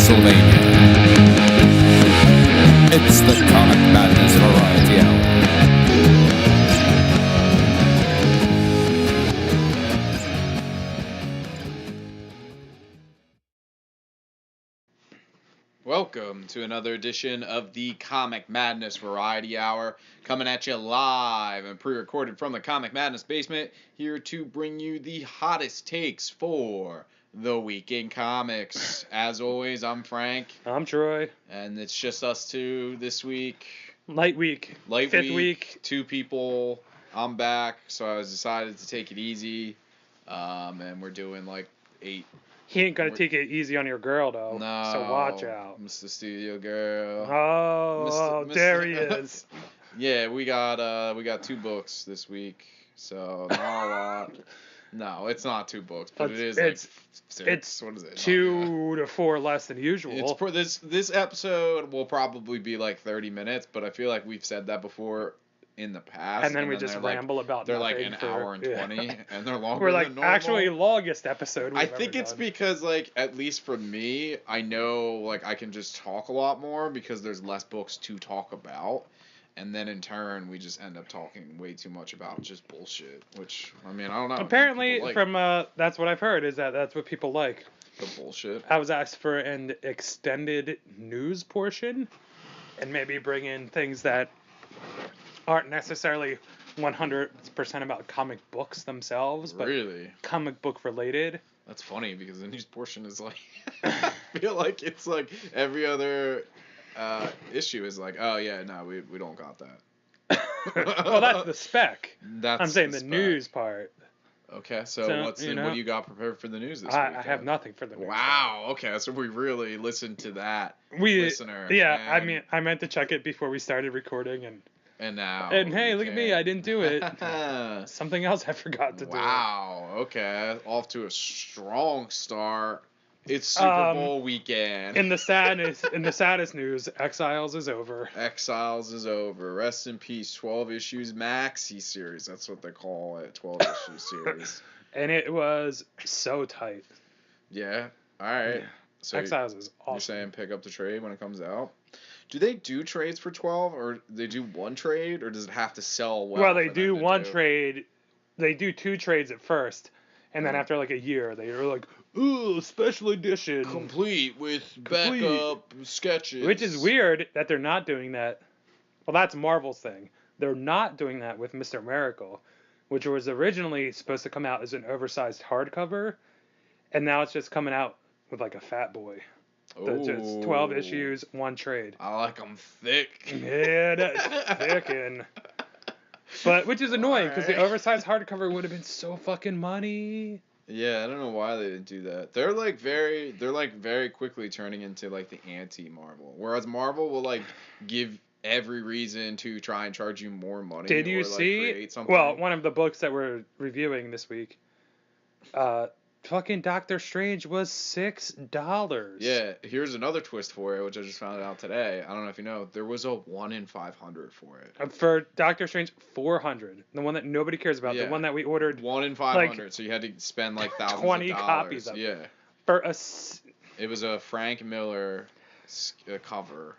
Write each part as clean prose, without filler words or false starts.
Pennsylvania. It's the Comic Madness Variety Hour. Welcome to another edition of the Comic Madness Variety Hour, coming at you live and pre-recorded from the Comic Madness basement, here to bring you the hottest takes for the week in comics. As always, I'm Frank. I'm Troy. And it's just us two this week. Light week. Fifth week. Two people. I'm back, so I decided to take it easy. And we're doing like 8. He ain't gonna take it easy on your girl though. No. So watch out. Mr. Studio Girl. Oh, there he is. Yeah, we got 2 books this week, so not a lot. No, it's not 2 books, but it is like 6. It's what is it? 2 to 4 less than usual. It's for this episode will probably be like 30 minutes, but I feel like we've said that before in the past. And then we just ramble about they're like nothing an hour and 20, and they're longer We're like, than normal. actually, longest episode I think it's because, like, at least for me, I know, like, I can just talk a lot more because there's less books to talk about. And then in turn, we just end up talking way too much about just bullshit, which, I mean, I don't know. Apparently, from that's what I've heard, is that's what people like. The bullshit. I was asked for an extended news portion, and maybe bring in things that aren't necessarily 100% about comic books themselves, but really comic book related. That's funny because the news portion is like, I feel like it's like every other issue is like, oh yeah, no, we don't got that. Well, that's the spec. I'm saying the news part. Okay, so what do you got prepared for the news this week? I have nothing for the news. Wow, okay, so we really listened to that listener. Yeah, I mean, I meant to check it before we started recording, and now. And hey, look at me, I didn't do it. Something else I forgot to do. Wow, okay, off to a strong start. It's Super Bowl weekend. In the saddest news, Exiles is over. Exiles is over. Rest in peace. 12 issues maxi series. That's what they call it. 12 issue series. And it was so tight. Yeah. All right. Yeah. So Exiles is awesome. You're saying pick up the trade when it comes out? Do they do trades for 12, or they do one trade, or does it have to sell well? Well, they do one trade. They do 2 trades at first, and then after like a year, they are like, ooh, special edition. Complete with backup sketches. Which is weird that they're not doing that. Well, that's Marvel's thing. They're not doing that with Mr. Miracle, which was originally supposed to come out as an oversized hardcover, and now it's just coming out with like a fat boy. That's just 12 issues, 1 trade. I like them thick. Yeah, that's thick But which is annoying because the oversized hardcover would have been so fucking money. Yeah, I don't know why they didn't do that. They're very quickly turning into like the anti-Marvel. Whereas Marvel will like give every reason to try and charge you more money. Did you see? Well, one of the books that we're reviewing this week, fucking Doctor Strange was $6. Yeah, here's another twist for it, which I just found out today. I don't know if you know, there was a 1 in 500 for it. For Doctor Strange, 400. The one that nobody cares about. Yeah. The one that we ordered. 1 in 500. Like, so you had to spend like thousands 20 of dollars. Copies of it. It was a Frank Miller cover.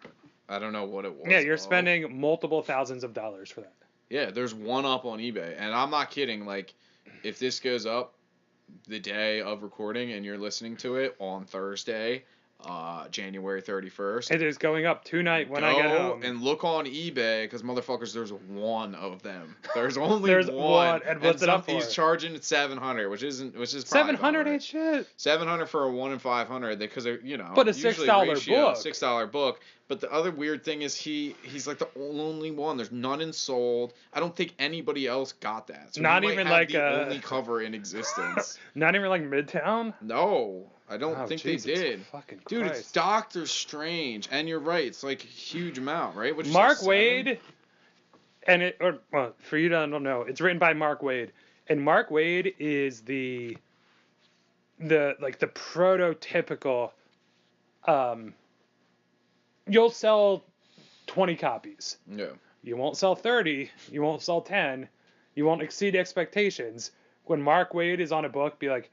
I don't know what it was. Yeah, you're spending multiple thousands of dollars for that. Yeah, there's one up on eBay, and I'm not kidding. Like, if this goes up the day of recording and you're listening to it on Thursday, January 31st. It is going up tonight when I get home. And look on eBay, because motherfuckers, there's one of them. There's only one. And what's it up for? He's charging $700, which is $700 ain't shit. $700 for a 1 in 500, because you know. But a $6 book. $6 book. But the other weird thing is he's like the only one. There's none in sold. I don't think anybody else got that. So not even like the only cover in existence. Not even like Midtown? No, I don't think Jesus, they did. Dude, Christ. It's Doctor Strange, and you're right. It's like a huge amount, right? Which Mark Waid, and for you that don't know, it's written by Mark Waid, and Mark Waid is the prototypical. You'll sell 20 copies. Yeah. You won't sell 30. You won't sell 10. You won't exceed expectations. When Mark Waid is on a book, be like,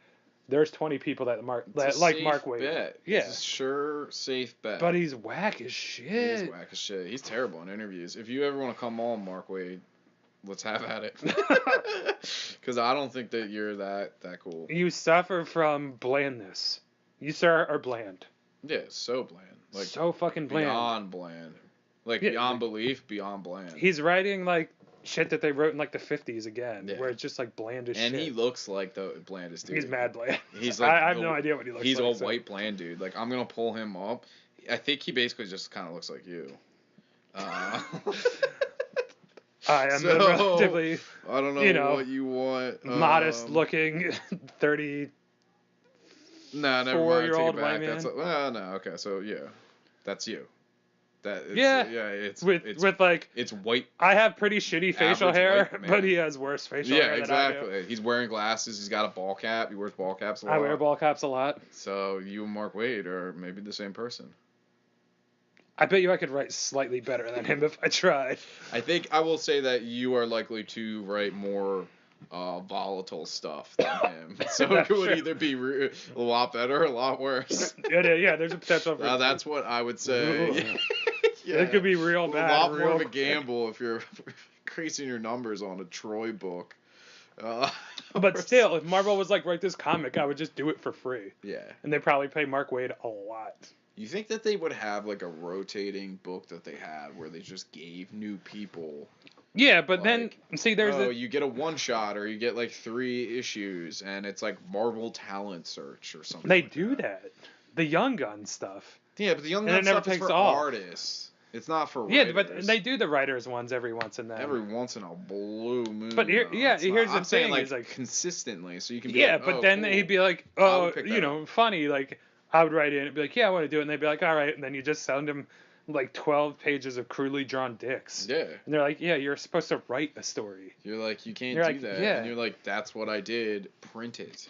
there's 20 people that It's a like safe Mark Waid. bet. Yeah. It's a sure, safe bet. But he's whack as shit. He is whack as shit. He's terrible in interviews. If you ever want to come on, Mark Waid, let's have at it. Because I don't think that you're that cool. You suffer from blandness. You, sir, are bland. Yeah, so bland. Like so fucking bland. Beyond bland. Like beyond belief, beyond bland. He's writing like shit that they wrote in like the 50s again, where it's just like bland as shit. And he looks like the blandest dude. He's mad bland. He's like I have no idea what he looks like. He's a white bland dude. Like, I'm gonna pull him up. I think he basically just kind of looks like you. I am relatively, I don't know what you want. Modest looking 30. No, never mind. Take Four-year-old it back. white man. That's no. Okay, so yeah, that's you. It's like it's white. I have pretty shitty facial hair, white man. but he has worse facial hair. Yeah, exactly. He's wearing glasses. He's got a ball cap. He wears ball caps a lot. I wear ball caps a lot. So you and Mark Waid are maybe the same person. I bet you I could write slightly better than him if I tried. I think I will say that you are likely to write more volatile stuff than him. So it would either be a lot better or a lot worse. Yeah, there's a potential for that's what I would say. Yeah. It could be real bad. A lot more of a gamble if you're increasing your numbers on a Troy book. But still, if Marvel was like, write this comic, I would just do it for free. Yeah. And they probably pay Mark Waid a lot. You think that they would have like a rotating book that they had where they just gave new people? Yeah, but then see, you get a one shot or you get like 3 issues and it's like Marvel Talent Search or something. They do that. The Young Gun stuff. Yeah, but the Young Gun stuff is for artists. It's not for writers. Yeah, but they do the writers ones every once in a Every once in a blue moon. But here's the thing: like consistently, so you can be then cool. he'd be like, funny. Like I would write in and be like, yeah, I want to do it, and they'd be like, all right, and then you just send them like 12 pages of crudely drawn dicks. Yeah. And they're like, yeah, you're supposed to write a story. You're like, you can't do that. Yeah. And you're like, that's what I did. Print it.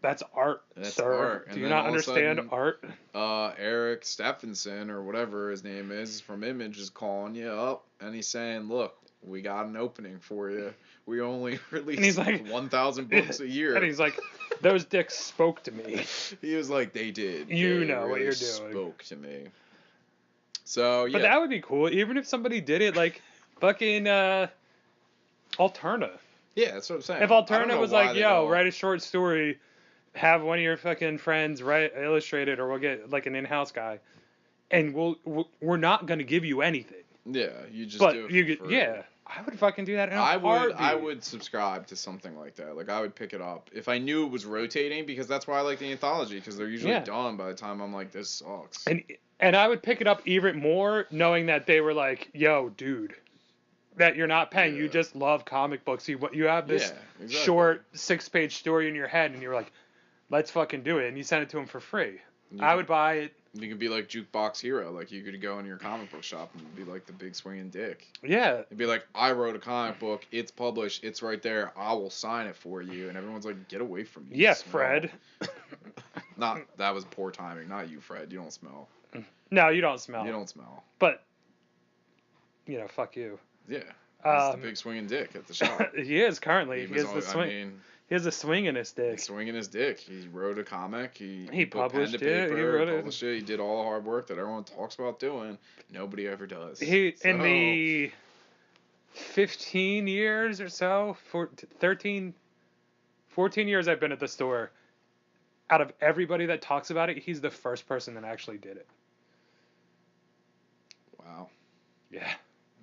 That's art, sir. Art. Do you not understand art? Eric Stephenson or whatever his name is from Image is calling you up and he's saying, look, we got an opening for you. We only release like 1,000 books a year. And he's like, those dicks spoke to me. He was like, they did. You know really what you're doing. Spoke to me. So, yeah. But that would be cool, even if somebody did it like fucking Alterna. Yeah, that's what I'm saying. If Alterna was like, yo, write a short story, have one of your fucking friends illustrate it, or we'll get like an in-house guy, and we're not gonna give you anything. Yeah, you just but do it you for free. Yeah, I would fucking do that in a heartbeat. I heartbeat. would subscribe to something like that. Like I would pick it up if I knew it was rotating, because that's why I like the anthology, because they're usually done by the time I'm like, this sucks. And I would pick it up even more knowing that they were like, yo, dude, that you're not paying. You just love comic books. You have this short 6-page story in your head, and you're like, let's fucking do it. And you send it to him for free. I would buy it. You could be like Jukebox Hero. Like, you could go in your comic book shop and be like the big swinging dick. Yeah. It'd be like, I wrote a comic book. It's published. It's right there. I will sign it for you. And everyone's like, get away from me. Yes, Fred. That was poor timing. Not you, Fred. You don't smell. No, you don't smell. You don't smell. But, fuck you. Yeah. He's the big swinging dick at the shop. He is currently. He has the swing. He has a swing in his dick. He's swinging his dick. He wrote a comic. He published pen to paper, it. He wrote it. Published it. He did all the hard work that everyone talks about doing. Nobody ever does. In the 15 years or so, 14 years I've been at the store, out of everybody that talks about it, he's the first person that actually did it. Wow. Yeah.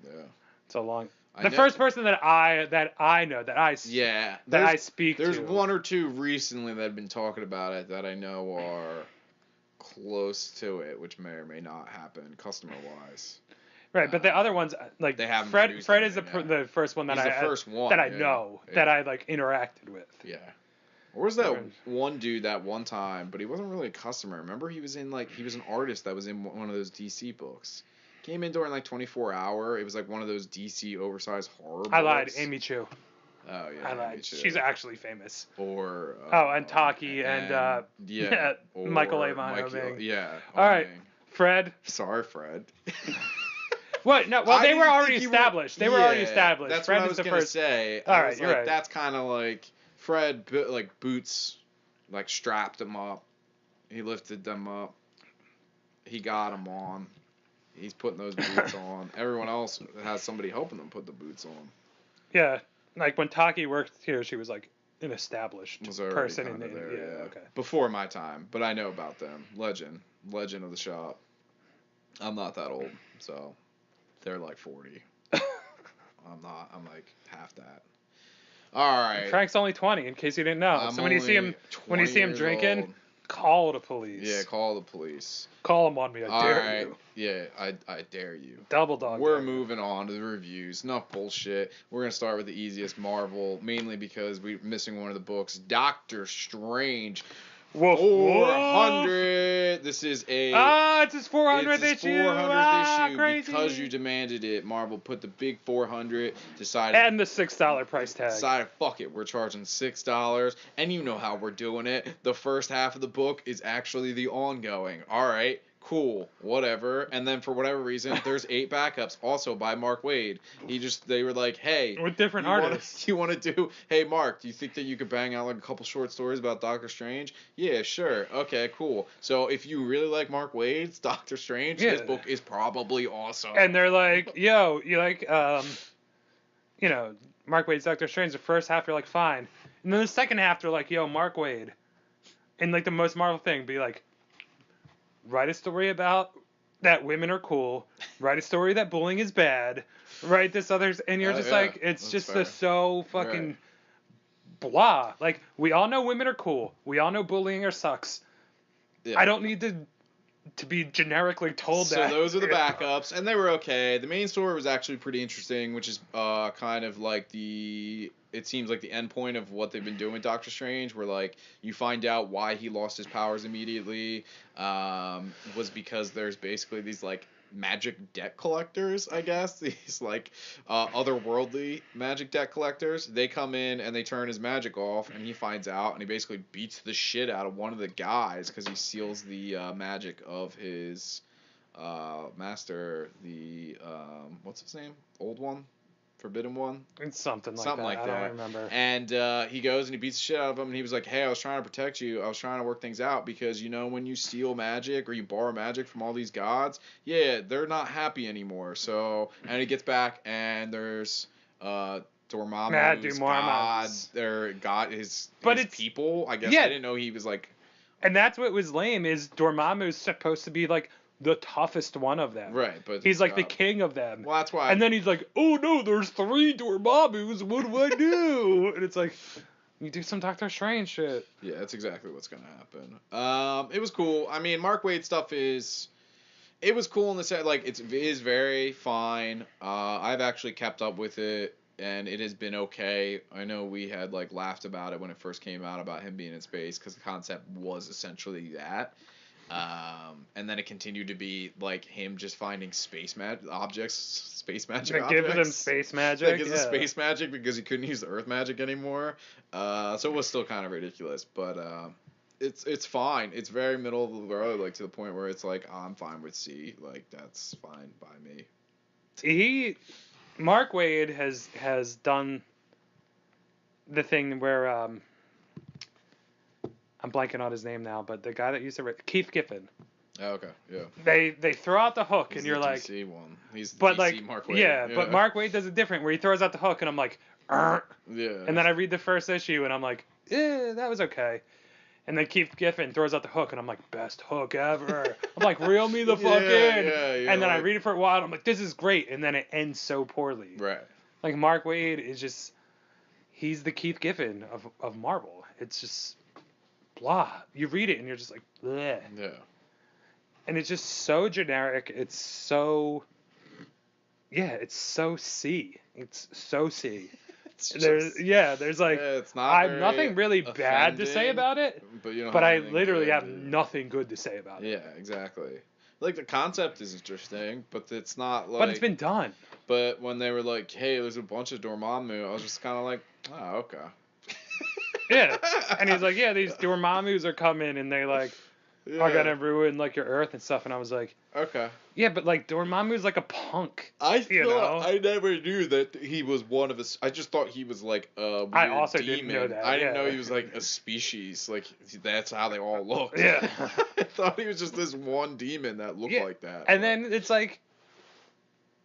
Yeah. It's a long. First person that I know that I speak to. There's one or two recently that have been talking about it that I know are close to it, which may or may not happen customer wise. Right, but the other ones like they haven't. Fred is the first one that I know that I like interacted with. Yeah. Or was that one dude that one time, but he wasn't really a customer. Remember, he was an artist that was in one of those DC books. Came in during like 24 Hour. It was like one of those DC oversized horror books. I lied. Amy Chu. Oh yeah. I lied. She's actually famous. Or and Taki and Michael Avon. Yeah. All right, Fred. Sorry, Fred. What? No. Well, they were already established. They were already established. That's Fred what I was gonna say. All right, you're right. That's kind of like Fred, like Boots like strapped them up. He lifted them up. He got them on. He's putting those boots on. Everyone else has somebody helping them put the boots on. Yeah, like when Taki worked here, she was like an established Was already person in kinda the there, yeah. Okay. Before my time, but I know about them. Legend of the shop. I'm not that old, so they're like 40. I'm not. I'm like half that. All right. Frank's only 20, in case you didn't know. I'm So when you see him, drinking, old. call the police. Yeah, call the police. Call him on me. I All dare right. you. Yeah, I dare you. Double dog. We're moving on to the reviews. Enough bullshit. We're gonna start with the easiest Marvel, mainly because we're missing one of the books. Doctor Strange. Woof, 400. This is a. it's his 400th It's his issue. 400th issue Crazy. because you demanded it. Marvel put the big 400. Decided. And the $6 price tag. Decided, fuck it, we're charging $6, and you know how we're doing it. The first half of the book is actually the ongoing. All right. Cool, whatever. And then for whatever reason, there's 8 backups, also by Mark Waid. They were like, hey, with different artists. You want to do? Hey, Mark, do you think that you could bang out like a couple short stories about Doctor Strange? Yeah, sure. Okay, cool. So if you really like Mark Waid's Doctor Strange, this book is probably awesome. And they're like, yo, you like, Mark Waid's Doctor Strange. The first half, you're like, fine. And then the second half, they're like, yo, Mark Waid. And like the most Marvel thing, be like, write a story about that women are cool. Write a story that bullying is bad. Write this others, and you're just like, it's just so fucking blah. Like, we all know women are cool. We all know bullying sucks. Yeah. I don't need to be generically told that. So those are the backups, and they were okay. The main story was actually pretty interesting, which is kind of like it seems like the end point of what they've been doing with Doctor Strange, where like you find out why he lost his powers immediately, was because there's basically these like magic debt collectors, I guess, these like otherworldly magic debt collectors. They come in and they turn his magic off, and he finds out, and he basically beats the shit out of one of the guys because he steals the magic of his master, the what's his name, old one, Forbidden One? It's something like that. I don't remember. And he goes and he beats the shit out of him, and he was like, hey, I was trying to protect you. I was trying to work things out because, when you steal magic or you borrow magic from all these gods, yeah, they're not happy anymore. So, and he gets back, and there's Dormammu's god, his people. I guess I didn't know he was like... And that's what was lame, is Dormammu's supposed to be like the toughest one of them. Right, but he's like the king of them. Well, that's why. And then he's like, oh no, there's 3 Dormammus. What do I do? And it's like, you do some Doctor Strange shit. Yeah, that's exactly what's gonna happen. It was cool. I mean, Mark Waid stuff it was cool in the sense, like, it is very fine. I've actually kept up with it, and it has been okay. I know we had like laughed about it when it first came out about him being in space, because the concept was essentially that. And then it continued to be like him just finding space magic objects. Give them space magic. Like, it's space magic because he couldn't use the Earth magic anymore. So it was still kind of ridiculous, but it's fine. It's very middle of the road, like to the point where it's like, I'm fine with C. Like, that's fine by me. Mark Waid has done the thing where I'm blanking on his name now, but the guy that used to write, Keith Giffen. Oh, okay, yeah. They throw out the hook, and you're the like, DC one. He's the but DC like, Mark Waid. yeah, but Mark Waid does it different, where he throws out the hook, and I'm like, yeah. And then I read the first issue, and I'm like, that was okay. And then Keith Giffen throws out the hook, and I'm like, best hook ever. I'm like, reel me the fuck in. Yeah, and then I read it for a while, and I'm like, this is great. And then it ends so poorly. Right. Like, Mark Waid is just, he's the Keith Giffen of Marvel. It's just blah. You read it, and you're just like, bleh. Yeah. And it's just so generic. It's so C. It's so C. There's like, it's not I have nothing really bad to say about it, but I literally have nothing good to say about it. Yeah, exactly. Like, the concept is interesting, but it's not like... But it's been done. But when they were like, hey, there's a bunch of Dormammu, I was just kind of like, oh, okay. Yeah. And he's like, yeah, these Dormammus are coming, and they like are gonna ruin like your Earth and stuff. And I was like, Okay. Yeah, but like Dormammu's like a punk. I You know? I never knew that he was one of us. I just thought he was like a weird I also demon. didn't know that, I didn't yeah. know he was like a species. Like that's how they all looked. Yeah. I thought he was just this one demon that looked Yeah. like that. And but- then it's like,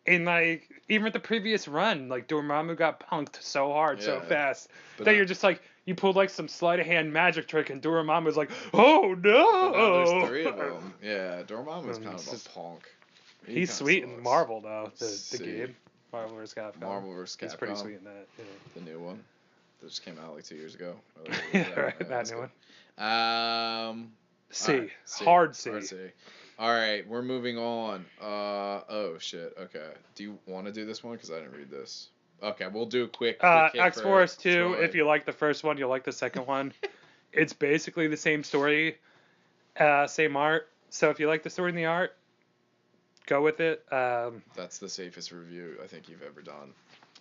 in like even with the previous run, like Dormammu got punked so hard, so Yeah. fast But that now- you're just like you pulled like some sleight of hand magic trick, and Dormammu's like, oh no. But now there's 3 of them. Yeah, Dormammu's kind It's of just- a punk. He He's kinda sweet in sucks. Marvel though, the See. game. Marvel vs. Capcom. Marvel vs. He's pretty Capcom. sweet in that. Yeah. The new one that just came out like 2 years ago. Yeah, right, that that's new good. C. Alright, Hard C. Hard C. All right, we're moving on. Oh shit. Okay. Do you want to do this one? Because I didn't read this. Okay, we'll do a quick hit X for Force 2. Troy. If you like the first one, you'll like the second one. It's basically the same story, same art. So if you like the story and the art, go with it. That's the safest review I think you've ever done.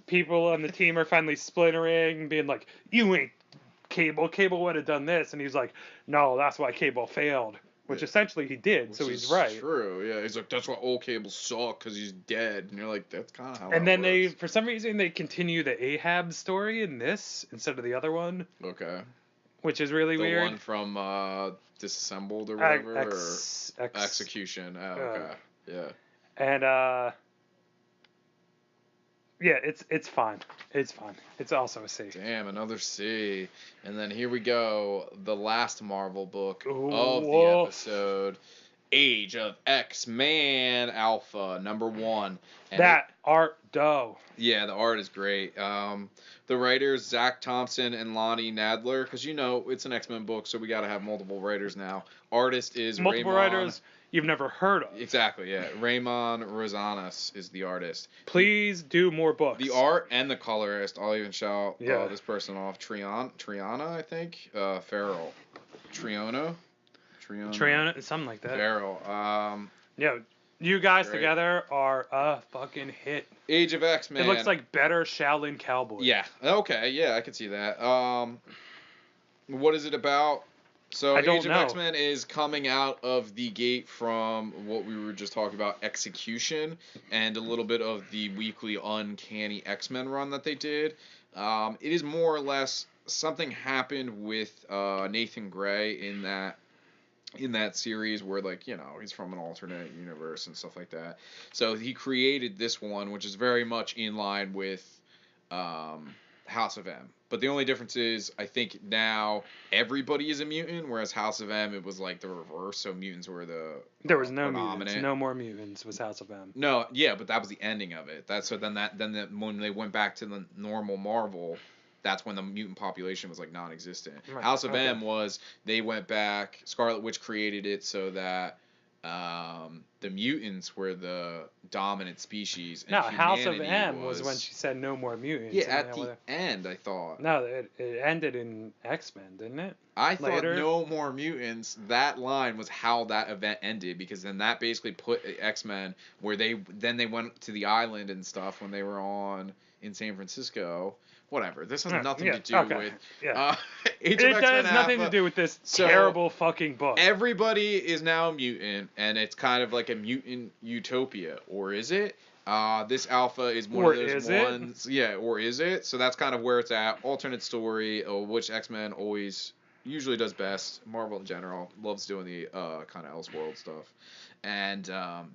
People on the team are finally splintering, being like, "You ain't Cable. Cable would have done this," and he's like, "No, that's why Cable failed." Which Yeah. essentially he did. Which So he's is right. True. Yeah. He's like, that's why old Cable suck because he's dead, and you're like, that's kind of how. And that then they, works. for some reason, they continue the Ahab story in this instead of the other one, Okay. which is really The weird. one from Disassembled or whatever, or Execution. Oh, okay. Yeah. And yeah, it's fine. It's fine. It's also a C. Damn, another C. And then here we go, the last Marvel book Ooh, of the whoa. episode, Age of X-Man Alpha #1. And That art dough. yeah, the art is great. The writers Zach Thompson and Lonnie Nadler, because it's an X-Men book, so we got to have multiple writers now. Artist is Multiple Raymond. writers you've never heard of. Exactly, yeah. Raymond Rosanas is the artist. Please do more books. The art and the colorist, I'll even shout Yeah. this person off. Triana, I think. Farrell. Triona, Triana, something like that. Farrell. Yeah, you guys Great. together are a fucking hit. Age of X-Men. It looks like better Shaolin Cowboy. Yeah. Okay. Yeah, I can see that. What is it about? So I don't Age of know. X-Men is coming out of the gate from what we were just talking about, Execution, and a little bit of the weekly Uncanny X-Men run that they did. It is more or less something happened with Nathan Gray in that series where, like, he's from an alternate universe and stuff like that. So he created this one, which is very much in line with House of M. But the only difference is, I think now everybody is a mutant, whereas House of M, it was like the reverse, so mutants were the There was no predominant. mutants. No more mutants was House of M. No, yeah, but that was the ending of it. When they went back to the normal Marvel, that's when the mutant population was like non-existent. Right, House of okay. M was they went back. Scarlet Witch created it so that the mutants were the dominant species. And No, House of humanity M was when she said no more mutants. Yeah, and at then the end, I thought. No, it ended in X-Men, didn't it? I thought later. no more mutants. That line was how that event ended, because then that basically put X-Men where they went to the island and stuff when they were in San Francisco. Whatever. This has nothing to do with. Yeah. Age It of X-Men has nothing Alpha. to do with this So, terrible fucking book. Everybody is now a mutant, and it's kind of like a mutant utopia, or is it? This Alpha is one Or of those is it? ones. Yeah, or is it? So that's kind of where it's at. Alternate story, which X-Men usually does best. Marvel in general loves doing the kind of Elseworld stuff, and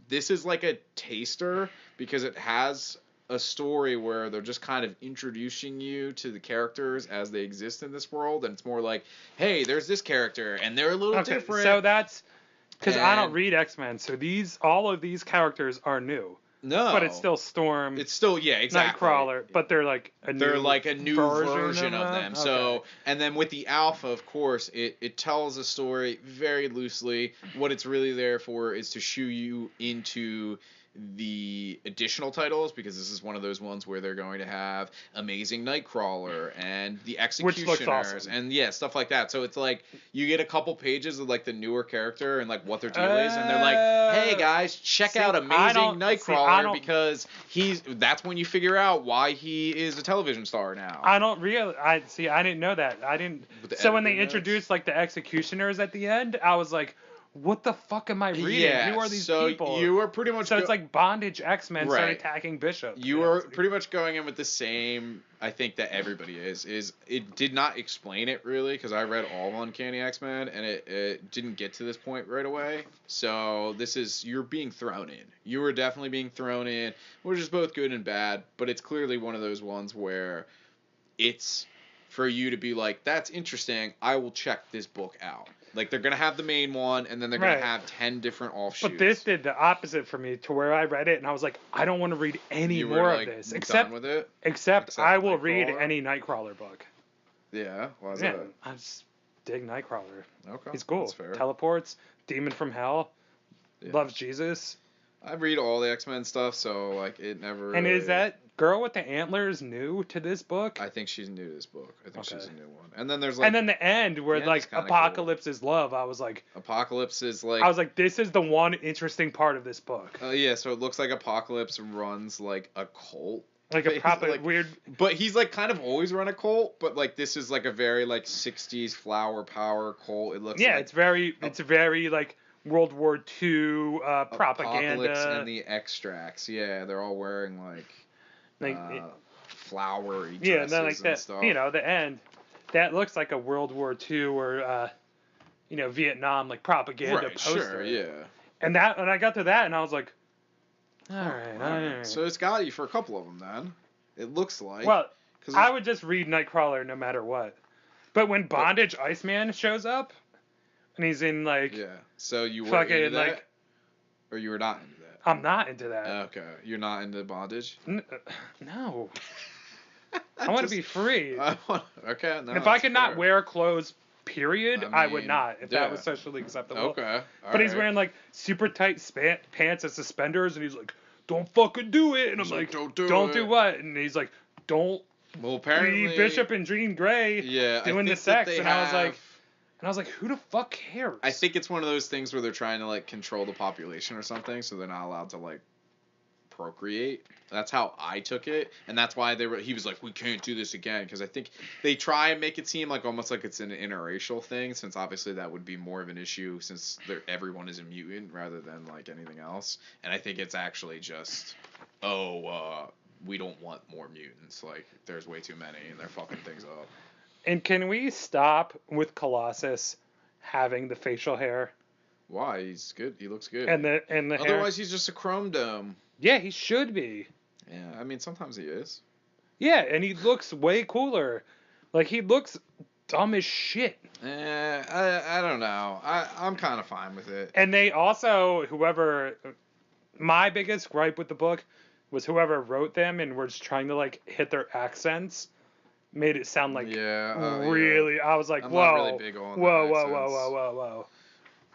this is like a taster because it has a story where they're just kind of introducing you to the characters as they exist in this world, and it's more like, hey, there's this character, and they're a little different. So that's because I don't And- read X-Men, so all of these characters are new. No, But it's still Storm, It's still exactly. Nightcrawler, but they're like a new version of them. So, Okay. and then with the Alpha, of course, it tells a story very loosely. What it's really there for is to shoo you into the additional titles, because this is one of those ones where they're going to have Amazing Nightcrawler and the Executioners awesome. and stuff like that. So it's like you get a couple pages of like the newer character and like what their deal is, and they're like, hey guys, check out Amazing Nightcrawler, because that's when you figure out why he is a television star now. I didn't know that. I didn't. With the So when they editor notes? introduced like the Executioners at the end, I was like, what the fuck am I reading? Yeah, Who are these so people? you were pretty much So it's like Bondage X-Men start Right. attacking Bishop. You were pretty much going in with the same, I think, that everybody is it did not explain it really, because I read all of Uncanny X-Men, and it didn't get to this point right away. So you're being thrown in. You were definitely being thrown in, which is both good and bad, but it's clearly one of those ones where it's for you to be like, that's interesting, I will check this book out. Like, they're going to have the main one, and then they're going Right. to have 10 different offshoots. But this did the opposite for me, to where I read it and I was like, I don't want to read any You were, more like, of this. done Except with it? Except I will read Nightcrawler? any Nightcrawler book. Yeah, why is Yeah, that? I just dig Nightcrawler. Okay. He's cool. That's fair. Teleports, Demon from Hell, Yeah. loves Jesus. I read all the X-Men stuff, so like it never. And really... is that girl with the antlers new to this book? I think she's new to this book. I think she's Okay. a new one. And then there's like. And then the end where the end's like kinda Apocalypse is love. I was like, Apocalypse is like. I was like, this is the one interesting part of this book. Yeah, so it looks like Apocalypse runs like a cult. Like a proper like, weird. But he's like kind of always run a cult, but like this is like a very like 60s flower power cult. It looks Yeah, like it's very like World War II propaganda. Apocalypse and the extracts. Yeah, they're all wearing like flowery dresses yeah, and then like and that, stuff. the end, that looks like a World War II or Vietnam like propaganda right, poster. sure, yeah. And I got to that and I was like, all right. So it's got you for a couple of them then. It looks like. Well, 'cause I would just read Nightcrawler no matter what. But when Bondage Iceman shows up, and he's in like, yeah. So you were fucking, into that, like- or you were not into that. I'm not into that. Okay, you're not into bondage. No. I want to be free. Okay. No, if I that's could not fair. wear clothes, period, I would mean, not. If yeah. that was socially acceptable. Okay. But he's wearing like super tight pants and suspenders, and he's like, "Don't fucking do it." And He's I'm like, like, "Don't do it." what?" And he's like, "Don't Well, apparently. be Bishop and Jean Grey Yeah. doing the I think that sex." they And I was like, have- "Who the fuck cares?" I think it's one of those things where they're trying to like control the population or something, so they're not allowed to like procreate. That's how I took it, and that's why he was like, we can't do this again, because I think they try and make it seem like almost like it's an interracial thing, since obviously that would be more of an issue since everyone is a mutant rather than like anything else. And I think it's actually just we don't want more mutants, like there's way too many and they're fucking things up. And can we stop with Colossus having the facial hair Why? He's good. He looks good. and the hair? Otherwise he's just a chrome dome. Yeah, he should be. Yeah, I mean sometimes he is. Yeah, and he looks way cooler. Like, he looks dumb as shit. I don't know. I'm kind of fine with it. And they also, my biggest gripe with the book was whoever wrote them and was trying to, like, hit their accents, made it sound like really, yeah. I was like, I'm whoa, not really big on the whoa, accents. whoa.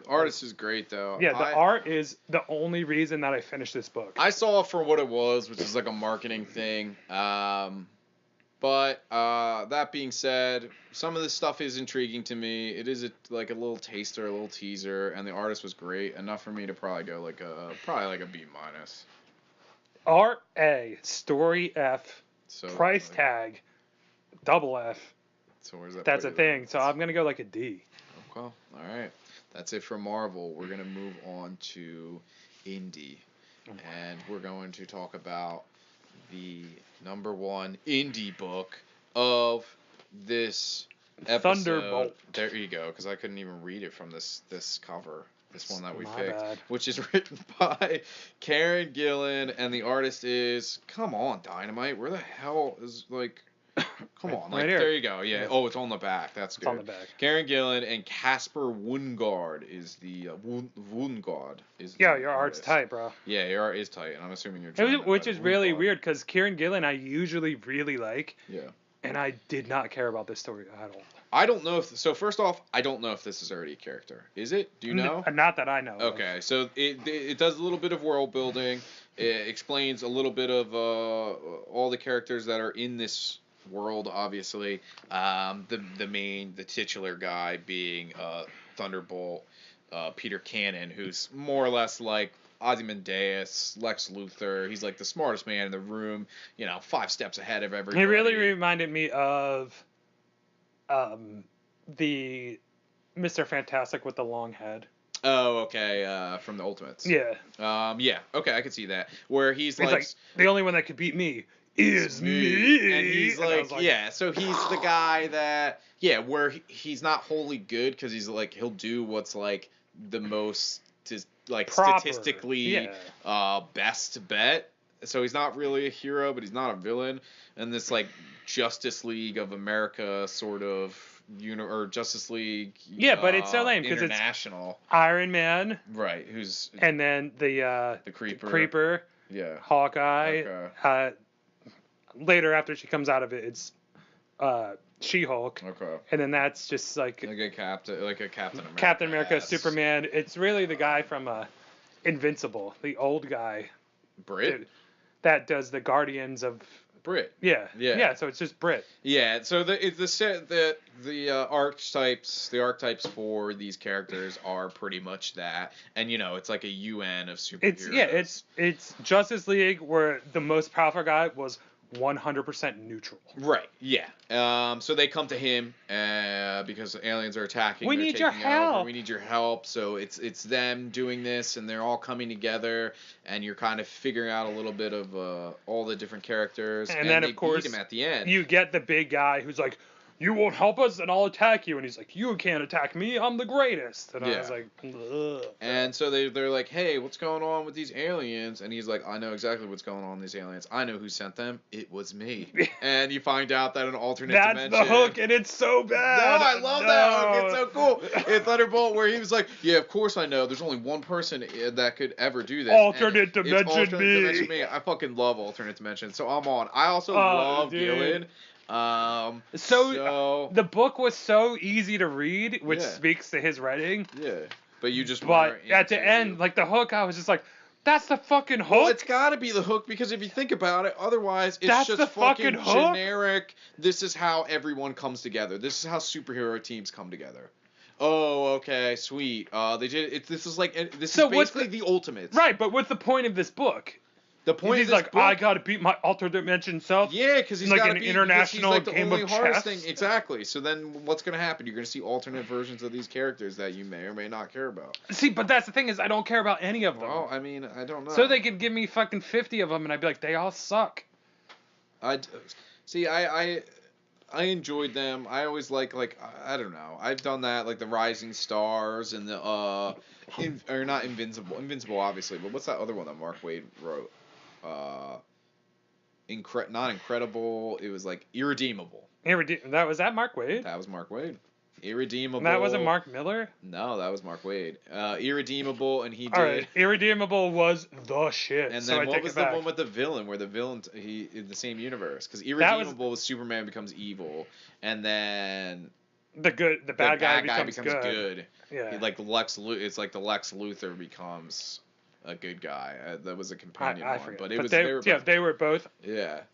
The artist is great though. Yeah, the art is the only reason that I finished this book. I saw it for what it was, which is like a marketing thing. But that being said, some of this stuff is intriguing to me. It is like a little taster, a little teaser, and the artist was great, enough for me to probably go like a B-. Art A, story F, So price like, tag, double F. So where's that? That's a put you thing. then? So I'm gonna go like a D. Okay. All right. That's it for Marvel. We're gonna move on to indie, and we're going to talk about the number one indie book of this episode. Thunderbolt. There you go. Because I couldn't even read it from this cover. This one that we My picked, bad. which is written by Karen Gillan, and the artist is, come on, Dynamite. Where the hell is like? Come on, like here. there you go. Yeah. Yeah. Oh, it's on the back. That's good. It's on the back. Karen Gillan and Casper Wungard is the Wungard is. Yeah, the your art's artist. tight, bro. Yeah, your art is tight, and I'm assuming you're. German, Which but is really Wungard. weird because Kieran Gillen I usually really like, Yeah. and I did not care about this story at all. I don't know if so. First off, I don't know if this is already a character. Is it? Do you know? Not that I know. of. Okay, so it does a little bit of world building. It explains a little bit of all the characters that are in this world. Obviously, the titular guy being Thunderbolt, Peter Cannon, who's more or less like Ozymandias, Lex Luthor. He's like the smartest man in the room. 5 steps ahead of everybody. He really reminded me of the Mr. Fantastic with the long head. Oh, okay. From the Ultimates. Yeah. Yeah. Okay, I could see that. Where he's Like, the only one that could beat me is me. and he's I was yeah. So he's the guy that, yeah, where he's not wholly good because he's like he'll do what's like the most like Proper. statistically Yeah. best bet. So he's not really a hero, but he's not a villain. And this like Justice League of America sort of or Justice League. Yeah, but it's so lame because it's international. Iron Man, Right. Who's and then the Creeper, yeah. Hawkeye. Okay. Later, after she comes out of it, it's She-Hulk, Okay. and then that's just like a Captain America. Captain America, Superman. It's really the guy from Invincible, the old guy. Brit. That does the Guardians of. Brit. Yeah. Yeah. Yeah. So it's just Brit. Yeah. So the archetypes for these characters are pretty much that, and it's like a UN of superheroes. It's Justice League where the most powerful guy was 100% neutral. Right. Yeah. So they come to him because aliens are attacking. We need your help. We need your help. So it's them doing this, and they're all coming together, and you're kind of figuring out a little bit of all the different characters. And then they of course beat him at the end. You get the big guy who's like, "You won't help us, and I'll attack you." And he's like, "You can't attack me. I'm the greatest." And I was like, ugh. And so they're like, "Hey, what's going on with these aliens?" And he's like, "I know exactly what's going on with these aliens. I know who sent them. It was me." And you find out that an alternate dimension. That's the hook, and it's so bad. No, I love that hook. It's so cool. In Thunderbolt, where he was like, "Yeah, of course I know. There's only one person that could ever do this. Alternate dimension dimension me. I fucking love alternate dimension. So I'm on. I also love Gillen. So the book was so easy to read, which speaks to his writing. Yeah. But you just at the end, like the hook, I was just like, that's the fucking hook. Well, it's got to be the hook because if you think about it, otherwise it's just the fucking generic. This is how everyone comes together. This is how superhero teams come together. Oh, okay, sweet. They did it. This is basically the Ultimates. Right, but what's the point of this book? The point is of this book, I gotta beat my alternate dimension self. Yeah, because he's like got to an be international he's like game the only of hardest chess. thing. Exactly. So then, what's gonna happen? You're gonna see alternate versions of these characters that you may or may not care about. See, but that's the thing is I don't care about any of them. Well, I mean, I don't know. So they could give me fucking 50 of them, and I'd be like, they all suck. I enjoyed them. I always like I don't know. I've done that like the Rising Stars and the or not Invincible obviously, but what's that other one that Mark Waid wrote? Not Incredible. It was like Irredeemable. That was Mark Waid? That was Mark Waid. Irredeemable. And that wasn't Mark Miller? No, that was Mark Waid. Irredeemable, and he did. Alright, Irredeemable was the shit. And then what was the one with the villain, where the villain he in the same universe? Because Irredeemable was Superman becomes evil, and then the bad guy becomes good. Yeah. It's like the Lex Luthor becomes a good guy. That was a companion one, but they were both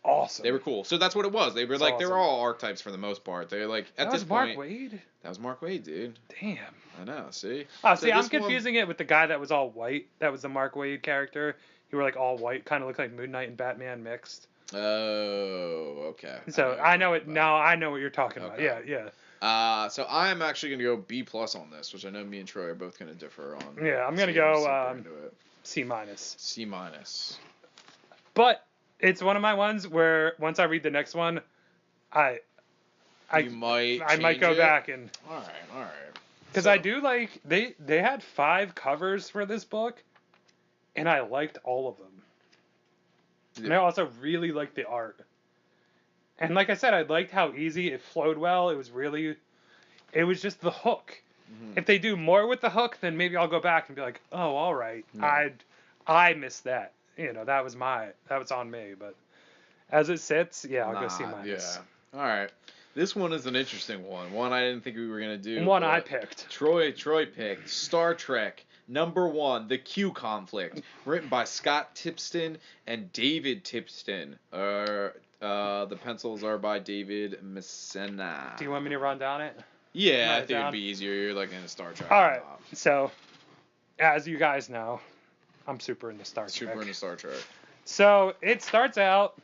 awesome. They were cool. So that's what it was. They were awesome. They were all archetypes for the most part. They were like at this point. Mark Waid? That was Mark Waid, dude. Damn. I know. See. Oh, see, I'm confusing it with the guy that was all white. That was the Mark Waid character. He were like all white, kind of looked like Moon Knight and Batman mixed. Oh, okay. So I know it now. I know what you're talking about. Yeah. So I'm actually gonna go B+ on this, which I know me and Troy are both gonna differ on. Yeah, I'm gonna go C-. C-. But it's one of my ones where once I read the next one, I might go back and. All right. Because I do like they had 5 covers for this book, and I liked all of them. Yeah. And I also really liked the art. And like I said, I liked how easy it flowed well. It was just the hook. Mm-hmm. If they do more with the hook, then maybe I'll go back and be like, oh, all right, yeah. I missed that. That was on me. But as it sits, I'll go C-. Yeah. All right. This one is an interesting one. One I didn't think we were gonna do. One I picked. Troy picked Star Trek #1, The Q Conflict, written by Scott Tipton and David Tipton. The pencils are by David Messina. Do you want me to run down it? Yeah, I think it'd be easier. You're like in a Star Trek. All right. So, as you guys know, I'm super into Star Trek. Super into Star Trek. So it starts out.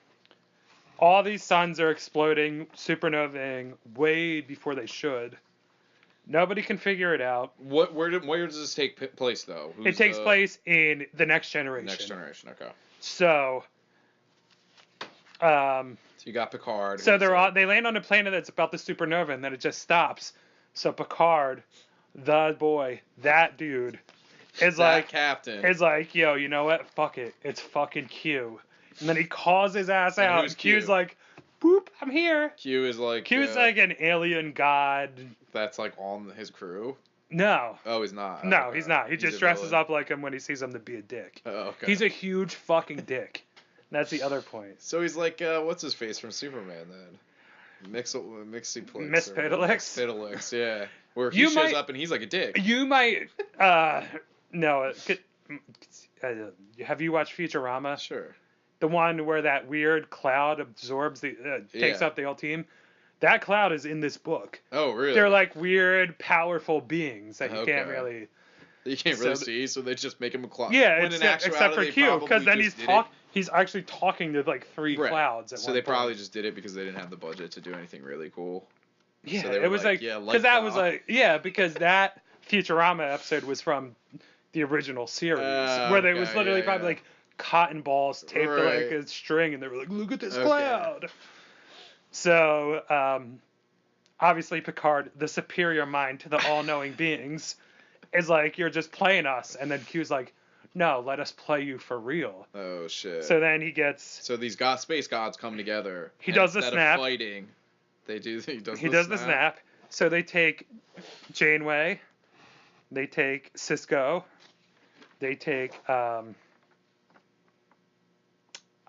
All these suns are exploding, supernovaing way before they should. Nobody can figure it out. Where does this take place though? It takes place in the Next Generation. Next Generation. Okay. So, So you got Picard. So they land on a planet that's about the supernova, and then it just stops. So Picard, the boy, that dude, is captain. is like, yo, you know what? Fuck it, it's fucking Q. And then he calls his ass out. Who's And Q's Q? like, boop, I'm here. Q's like an alien god. That's like on his crew. No. Oh, he's not. No, Okay. he's not. He He's just a dresses villain. up like him when he sees him to be a dick. Oh, okay. He's a huge fucking dick. That's the other point. So he's like, what's his face from Superman then? Mixiplex. Miss Piddlix? Piddlix, yeah. Where he You shows might- up and he's like a dick. You might, no, have you watched Futurama? Sure. The one where that weird cloud absorbs takes Yeah. up the whole team? That cloud is in this book. Oh, really? They're like weird, powerful beings that you can't Okay. really. You can't really so- see, so they just make him a cloud. Yeah, When in except for actuality, they Q, probably because then just he's did it- He's actually talking to like three Right. clouds. So they probably just did it because they didn't have the budget to do anything really cool. Yeah, so they were it was like, like yeah, because that was Bob. like because that Futurama episode was from the original series where they was Okay, literally yeah, probably yeah. like cotton balls taped to like Right. a string, and they were like, "Look at this Okay. cloud." So obviously Picard, the superior mind to the all-knowing beings, is like, "You're just playing us," and then Q's like, "No, let us play you for real." Oh shit. So then he gets So these space gods come together. He and does the instead snap. Of fighting, they do. He does the snap. So they take Janeway, they take Cisco, they take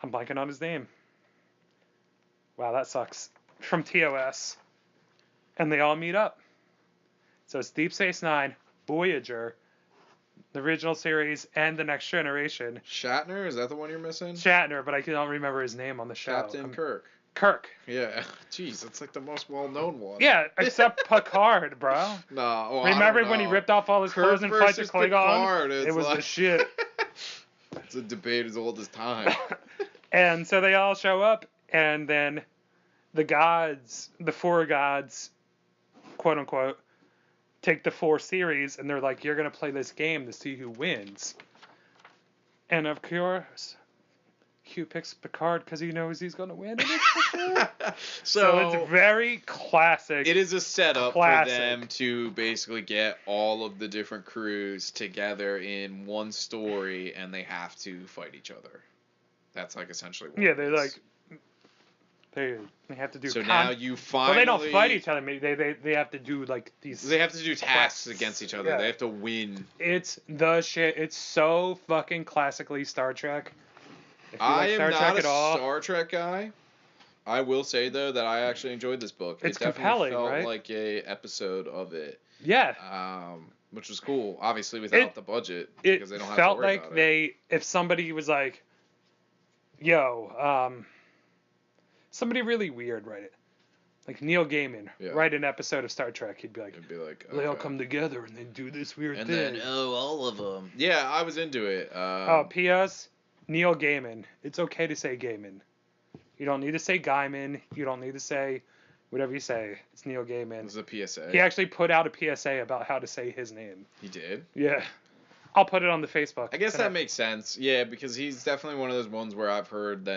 I'm blanking on his name. Wow, that sucks. From TOS, and they all meet up. So it's Deep Space Nine, Voyager, the original series, and the Next Generation. Shatner, is that the one you're missing? Shatner, but I don't remember his name on the show. Captain Kirk. Kirk. Yeah. Jeez, that's like the most well-known one. Yeah, except Picard, bro. No. Well, I Remember don't when he know. ripped off all his Kirk clothes and fight the versus Klingon? Picard, It it's was the like- shit. It's a debate as old as time. And so they all show up, and then the gods, the four gods, quote unquote, take the four series, and they're like, "You're gonna play this game to see who wins." And of course, Q picks Picard because he knows he's gonna win. So it's very classic. It is a setup Classic. for them to basically get all of the different crews together in one story, and they have to fight each other. That's like essentially what Yeah, it they're is. like they have to do. So now you Well, finally. they don't fight each other. Maybe they have to do like these. They have to do tasks quests. against each other. Yeah. They have to win. It's the shit. It's so fucking classically Star Trek. If you I like am Star not Trek a at all, Star Trek guy. I will say though that I actually enjoyed this book. It's it definitely compelling, felt right? like a episode of it, yeah, which was cool. Obviously without It- the budget it because they don't have felt to worry like about it. if somebody was like, "Yo, somebody really weird write it," like Neil Gaiman Yeah. write an episode of Star Trek, he'd be like, It'd be like "They all okay. come together and they do this weird and thing." then all of them. Yeah, I was into it. Oh, P.S. Neil Gaiman. It's okay to say Gaiman. You don't need to say Gaiman. You don't need to say whatever you say. It's Neil Gaiman. This is a PSA. He actually put out a PSA about how to say his name. He did. Yeah. I'll put it on the Facebook. I guess tonight. that makes sense. Yeah, because he's definitely one of those ones where I've heard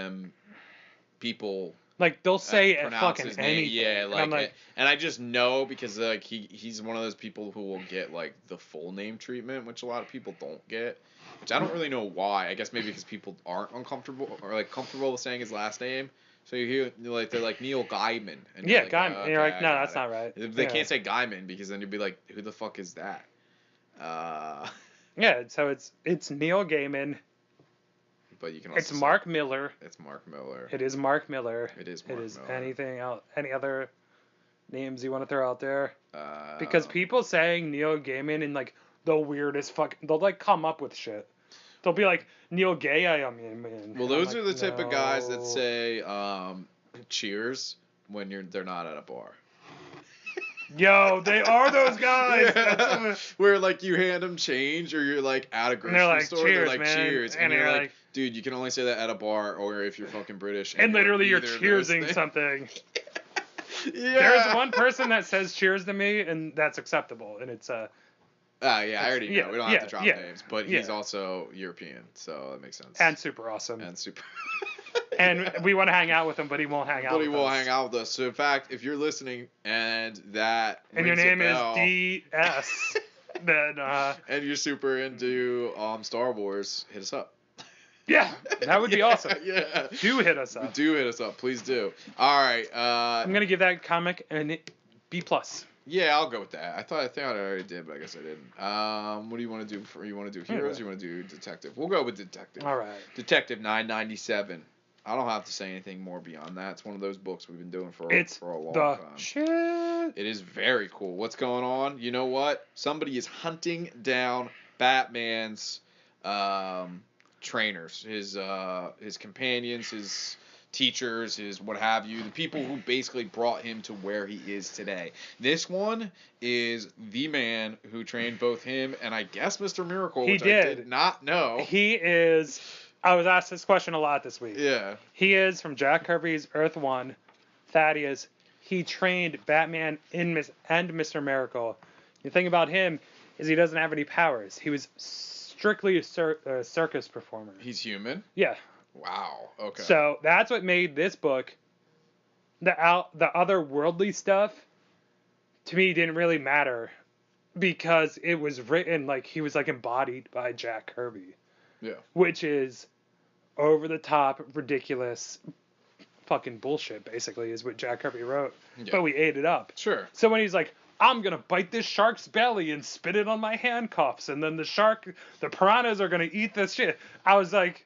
people Like, they'll say pronounce fucking his name. anything. Yeah, And I'm like, and I just know because like he's one of those people who will get like the full name treatment, which a lot of people don't get. Which I don't really know why. I guess maybe because people aren't uncomfortable or like comfortable with saying his last name. So you hear like they're like Neil Gaiman. And yeah, you're like, Gaiman. "Oh, And you're okay, like, I no, got that's it." not right. They Yeah. can't say Gaiman because then you'd be like, who the fuck is that? Yeah, so it's Neil Gaiman. But you can also It's say- Mark Miller. It's Mark Miller. It is Mark Miller. It is It Mark is Miller. anything else? Any other names you want to throw out there? Uh, Because people saying Neil Gaiman in like the weirdest they'll like come up with shit. They'll be like Neil Gaiman. Well, And I'm those like, are the type of guys that no. say cheers when they're not at a bar. Yo, they are those guys. Yeah. Where like you hand them change or you're like at a grocery they're like, store, they're "Cheers, like man." cheers, And and you're you're like, like- dude, you can only say that at a bar or if you're fucking British. And literally you're neither of those cheersing things. something. There's one person that says cheers to me, and that's acceptable, and it's Yeah, I already know. yeah, We don't yeah, have to drop yeah, names, but yeah. he's also European, so that makes sense. and super awesome. And super. And we want to hang out with him, but he won't hang out But with he us. won't hang out with us. So in fact, if you're listening and that And your rings a name is bell, DS, then and you're super into Star Wars, hit us up. yeah, that would be awesome. Yeah. Do hit us up. Do hit us up, please do. All right. I'm gonna give that comic an B+. Yeah, I'll go with that. I thought I already did, but I guess I didn't. What do you want to do? You want to do heroes? Or you want to do detective? We'll go with detective. All right. Detective 997. I don't have to say anything more beyond that. It's one of those books we've been doing for a long time. Shit. It is very cool. What's going on? You know what? Somebody is hunting down Batman's trainers, his companions, his teachers, his what have you, the people who basically brought him to where he is today. This one is the man who trained both him and I guess Mr. Miracle, which I did not know. He is. I was asked this question a lot this week. Yeah. He is from Jack Kirby's Earth 1, Thaddeus. He trained Batman and Mr. Miracle. The thing about him is he doesn't have any powers. He was strictly a circus performer. He's human? Yeah. Wow. Okay. So that's what made this book. The other worldly stuff, to me, didn't really matter because it was written like he was like embodied by Jack Kirby. Yeah. Which is over the top, ridiculous, fucking bullshit. Basically, is what Jack Kirby wrote. Yeah. But we ate it up. Sure. So when he's like, I'm gonna bite this shark's belly and spit it on my handcuffs, and then the piranhas are gonna eat this shit. I was like,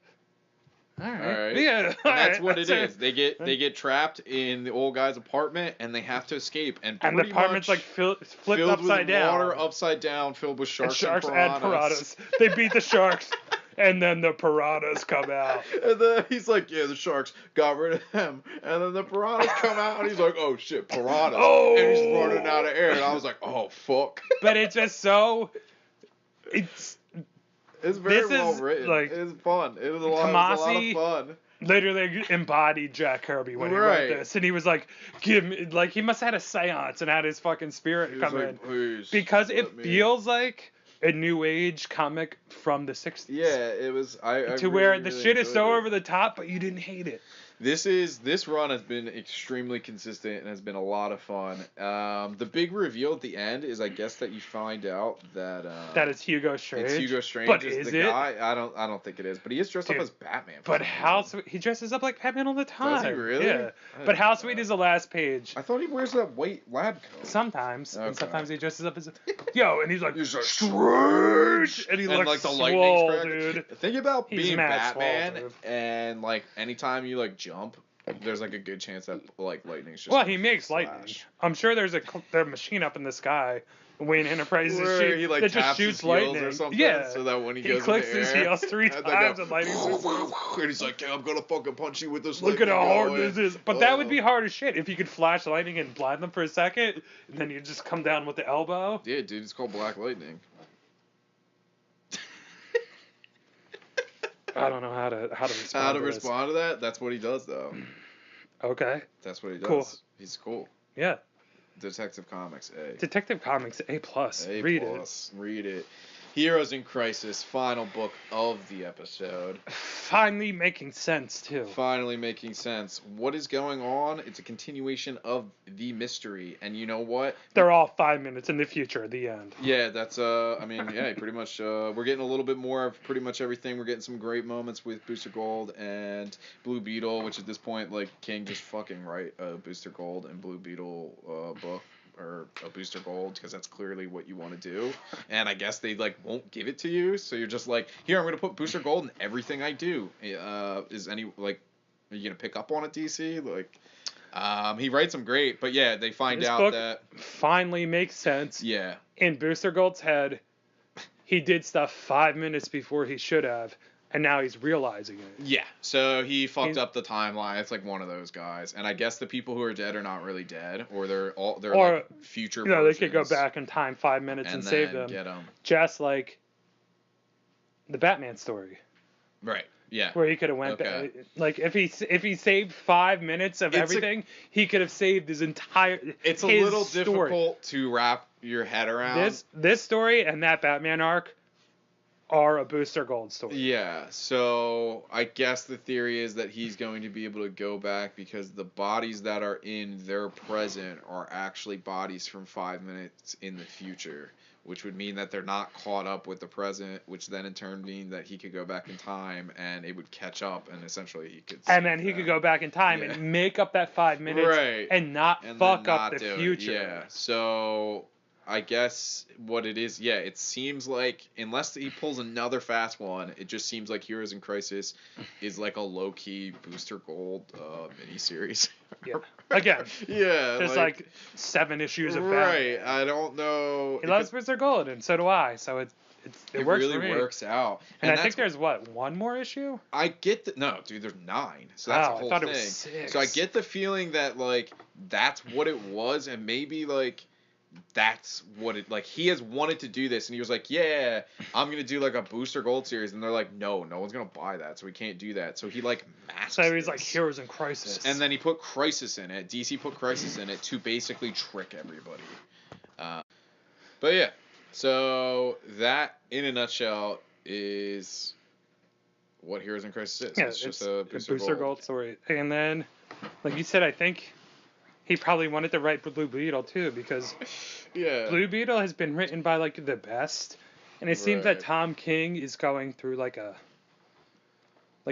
all right. Yeah. And that's what it is. They get trapped in the old guy's apartment and they have to escape. And the apartment's like flipped upside with down. Water upside down, filled with sharks and piranhas. They beat the sharks, and then the piranhas come out. And then he's like, yeah, the sharks got rid of him. And then the piranhas come out, and he's like, oh shit, piranhas. Oh. And he's running out of air. And I was like, oh fuck. But it's just so. It's very this well is, written. like, It's fun. It was a lot of fun. Literally embodied Jack Kirby when he wrote this, and he was like, "Give me," like he must have had a seance and had his fucking spirit come in, because it feels like a new age comic from the 60s. Yeah, it was. Where the shit is so over the top, but you didn't hate it. This run has been extremely consistent and has been a lot of fun. The big reveal at the end is, I guess, that you find out that that is Hugo Strange. It's Hugo Strange. But is is the it? guy? I don't think it is. But he is dressed up as Batman. But how sweet, he dresses up like Batman all the time. Does he really? Yeah. But how sweet is the last page? I thought he wears that white lab coat. Sometimes, Okay. and sometimes he dresses up as and he's like Strange, and he and looks like the swole, lightning's dude. Think about He's being mad Batman swole, dude. and like anytime you like jump, there's like a good chance that like lightning's just. Well, gonna he makes flash. lightning. I'm sure there's a machine up in the sky. Wayne Enterprises Where he like that taps just shoots his heels lightning. or something, Yeah. so that when he he goes clicks in the his air, heels 3 and times they and lightning. go, and he's like, yeah, I'm gonna fucking punch you with this. Look at lightning how hard going. this is. But that would be hard as shit if you could flash lightning and blind them for a second, and then you just come down with the elbow. Yeah, dude, it's called Black Lightning. I don't know how to respond. How to to this. respond to that? That's what he does, though. Okay. That's what he does. Cool. He's cool. Yeah. Detective Comics A. Detective Comics A+. A+. Read it. Read it. Heroes in Crisis, final book of the episode. Finally making sense, too. Finally making sense. What is going on? It's a continuation of the mystery. And you know what? They're all 5 minutes in the future at the end. Yeah, that's, pretty much, we're getting a little bit more of pretty much everything. We're getting some great moments with Booster Gold and Blue Beetle, which at this point, like, King just fucking write a Booster Gold and Blue Beetle book. Or a Booster Gold, because that's clearly what you want to do. And I guess they like won't give it to you, so you're just like, here, I'm gonna put Booster Gold in everything I do. Is any like, are you gonna pick up on it, DC? Like, he writes them great, but yeah, they find This out book that finally makes sense. Yeah. In Booster Gold's head, he did stuff 5 minutes before he should have, and now he's realizing it. Yeah, so he fucked up the timeline. It's like one of those guys, and I guess the people who are dead are not really dead, or they're like future. You know, they could go back in time 5 minutes and save them. Get them. Just like the Batman story. Right. Yeah. Where he could have went Okay. like if he saved 5 minutes of everything, he could have saved his entire It's a his little story. difficult to wrap your head around. This story and that Batman arc are a Booster Gold story. Yeah, so I guess the theory is that he's going to be able to go back because the bodies that are in their present are actually bodies from 5 minutes in the future, which would mean that they're not caught up with the present, which then in turn mean that he could go back in time and it would catch up and essentially he could. And then he could go back in time and make up that 5 minutes and not fuck up the future. Yeah, so I guess what it is, it seems like unless he pulls another fast one, it just seems like Heroes in Crisis is like a low key Booster Gold miniseries. Yeah. Again. Yeah. There's like 7 issues of Batman. Right. I don't know. He loves Booster Gold, and so do I. So it works really for me. works out. And I think there's one more issue? I get no, dude. There's 9. So that's a whole I thought thing. It was 6. So I get the feeling that like that's what it was, and maybe like. That's what it like. He has wanted to do this, and he was like, "Yeah, I'm gonna do like a Booster Gold series," and they're like, "No, no one's gonna buy that, so we can't do that." So he like masks. So he's this. like Heroes in Crisis, and then he put Crisis in it. DC put Crisis in it to basically trick everybody. But yeah, so that in a nutshell is what Heroes in Crisis is. Yeah, it's just a Booster Gold story. And then, like you said, I think he probably wanted to write Blue Beetle too, because Blue Beetle has been written by like the best, and it seems that Tom King is going through like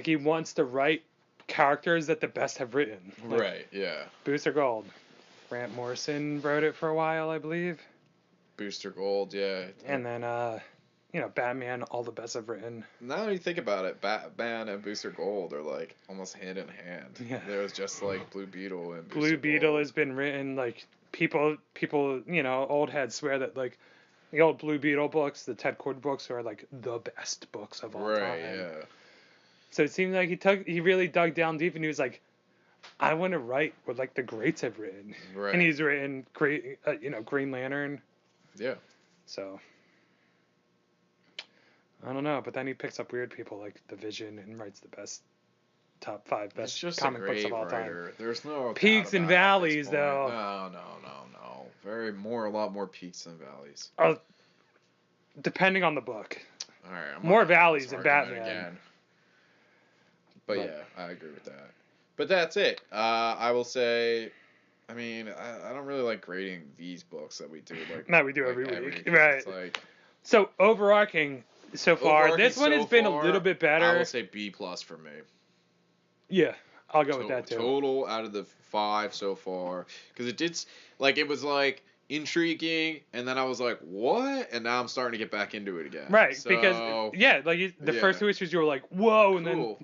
he wants to write characters that the best have written. Like right. Yeah. Booster Gold. Grant Morrison wrote it for a while, I believe. Booster Gold, yeah. And then Batman, all the best have written. Now that you think about it, Batman and Booster Gold are like almost hand in hand. Yeah. There's just like Blue Beetle and Booster Blue Beetle Gold. has been written like people old heads swear that like the old Blue Beetle books, the Ted Kord books are like the best books of all time. Right, yeah. So it seems like he really dug down deep and he was like, I want to write what like the greats have written. Right. And he's written Green Lantern. Yeah. So I don't know, but then he picks up weird people like The Vision and writes the top 5 best comic books of all time. There's no peaks and valleys, though. No. A lot more peaks than valleys. Oh, depending on the book. All right. More valleys than Batman. Again. But yeah, I agree with that. But that's it. I will say, I mean, I don't really like grading these books that we do. Like, no, we do every week. Right. It's like, so overarching so far, this one has been a little bit better. I will say B+ for me. Yeah, I'll go with that too. Total out of the 5 so far, because it was like intriguing, and then I was like, what? And now I'm starting to get back into it again. Right, so, because the first 2 issues you were like, whoa, and then